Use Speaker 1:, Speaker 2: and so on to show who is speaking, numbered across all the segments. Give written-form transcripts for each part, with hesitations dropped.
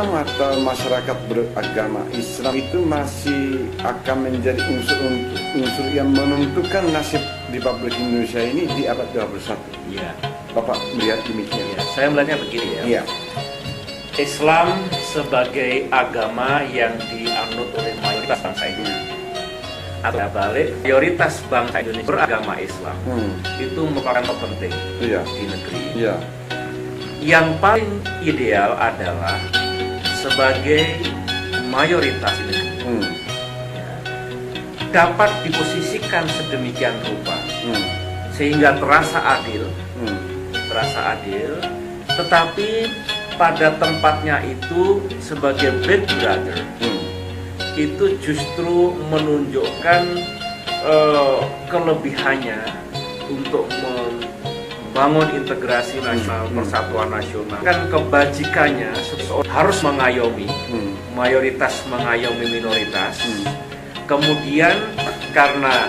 Speaker 1: Islam atau masyarakat beragama Islam itu masih akan menjadi unsur yang menentukan nasib Republik Indonesia ini di abad 21.
Speaker 2: Iya.
Speaker 1: Bapak melihat demikian?
Speaker 2: Ya, saya melihatnya begini ya.
Speaker 1: Iya.
Speaker 2: Islam sebagai agama yang dianut oleh mayoritas bangsa Indonesia, atau balik mayoritas bangsa Indonesia beragama Islam, itu merupakan hal penting di negeri.
Speaker 1: Iya.
Speaker 2: Yang paling ideal adalah sebagai mayoritas di negeri dapat diposisikan sedemikian rupa sehingga terasa adil, tetapi pada tempatnya itu sebagai big brother itu justru menunjukkan kelebihannya untuk membangun integrasi nasional, persatuan nasional. Kan kebajikannya seseorang harus mengayomi, mayoritas mengayomi minoritas. Kemudian karena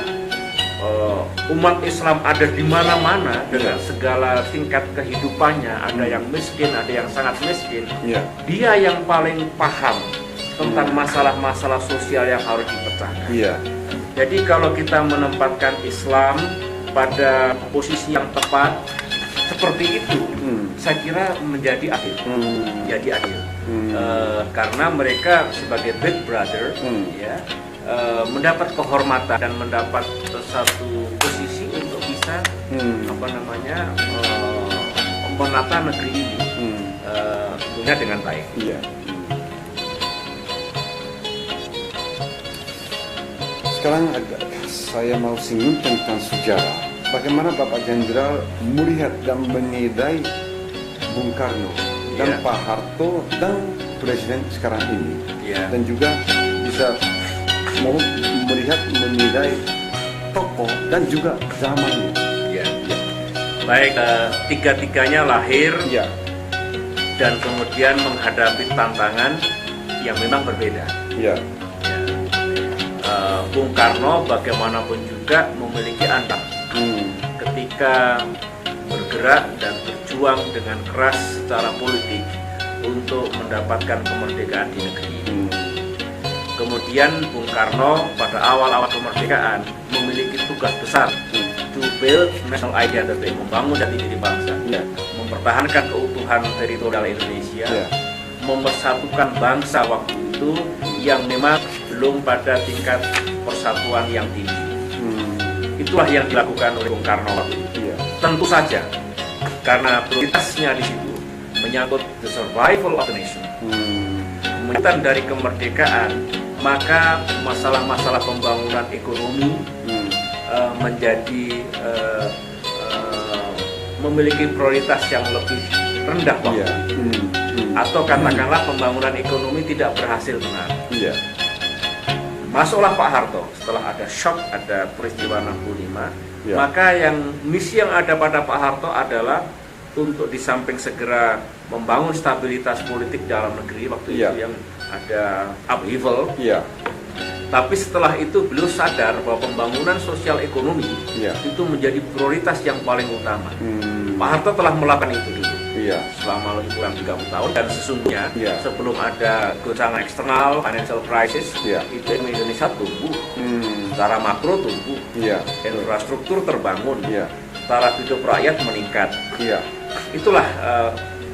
Speaker 2: umat Islam ada di mana-mana dengan segala tingkat kehidupannya, ada yang miskin, ada yang sangat miskin. Dia yang paling paham tentang masalah-masalah sosial yang harus dipecahkan. Jadi kalau kita menempatkan Islam pada posisi yang tepat seperti itu, saya kira menjadi adil. Karena mereka sebagai big brother, mendapat kehormatan dan mendapat satu posisi untuk bisa menata negeri ini tentunya dengan baik.
Speaker 1: Sekarang saya mau singgung tentang sejarah. Bagaimana Bapak Jenderal melihat dan menilai Bung Karno dan Pak Harto dan Presiden sekarang ini, dan juga bisa mau melihat menilai tokoh dan juga zamannya.
Speaker 2: Baik, tiga-tiganya lahir dan kemudian menghadapi tantangan yang memang berbeda. Bung Karno bagaimanapun juga memiliki andil ketika bergerak dan berjuang dengan keras secara politik untuk mendapatkan kemerdekaan di negeri. Kemudian Bung Karno pada awal-awal kemerdekaan memiliki tugas besar to build national identity, membangun jati diri bangsa, mempertahankan keutuhan teritorial Indonesia, mempersatukan bangsa waktu itu yang memang belum pada tingkat persatuan yang tinggi. Itulah yang dilakukan oleh Bung Karno waktu itu. Tentu saja karena prioritasnya di situ menyangkut the survival of the nation, kemudian dari kemerdekaan, maka masalah-masalah pembangunan ekonomi menjadi memiliki prioritas yang lebih rendah waktu itu. Atau katakanlah pembangunan ekonomi tidak berhasil benar. Masuklah Pak Harto setelah ada shock, ada peristiwa 65. Maka misi yang ada pada Pak Harto adalah untuk di samping segera membangun stabilitas politik dalam negeri waktu itu yang ada upheaval. Tapi setelah itu beliau sadar bahwa pembangunan sosial ekonomi itu menjadi prioritas yang paling utama. Pak Harto telah melakukan itu dulu selama lebih kurang 30 tahun, dan sesungguhnya sebelum ada goncangan eksternal, financial crisis, itu Indonesia tumbuh, secara makro tumbuh, infrastruktur terbangun, taraf hidup rakyat meningkat. Itulah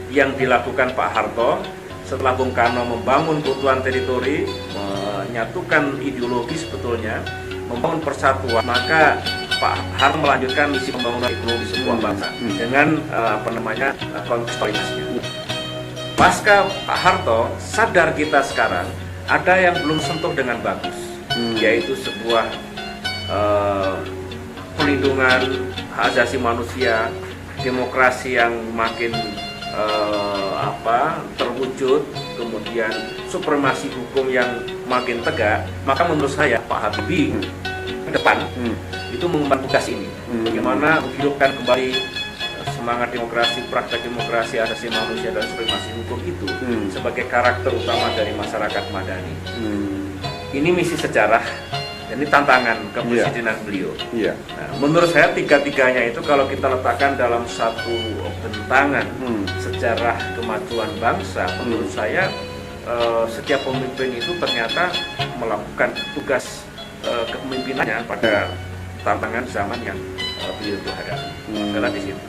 Speaker 2: yang dilakukan Pak Harto setelah Bung Karno membangun keutuhan teritori, menyatukan ideologi sebetulnya, membangun persatuan, maka Pak Harto melanjutkan misi pembangunan ekonomi sebuah bangsa dengan kontekstualitasnya. Pasca Pak Harto, sadar kita sekarang ada yang belum sentuh dengan bagus, yaitu sebuah perlindungan hak asasi manusia, demokrasi yang makin terwujud, kemudian supremasi hukum yang makin tegak. Maka menurut saya Pak Habibie ke depan itu mengemban tugas ini, bagaimana menghidupkan kembali semangat demokrasi, praktek demokrasi, asasi manusia dan supremasi hukum itu sebagai karakter utama dari masyarakat madani. Ini misi sejarah, ini tantangan kepresidenan beliau. Nah, menurut saya tiga-tiganya itu kalau kita letakkan dalam satu bentangan sejarah kemajuan bangsa, menurut saya setiap pemimpin itu ternyata melakukan tugas kepemimpinannya pada tantangan zaman yang beliau itu hadapi. Adalah di situ.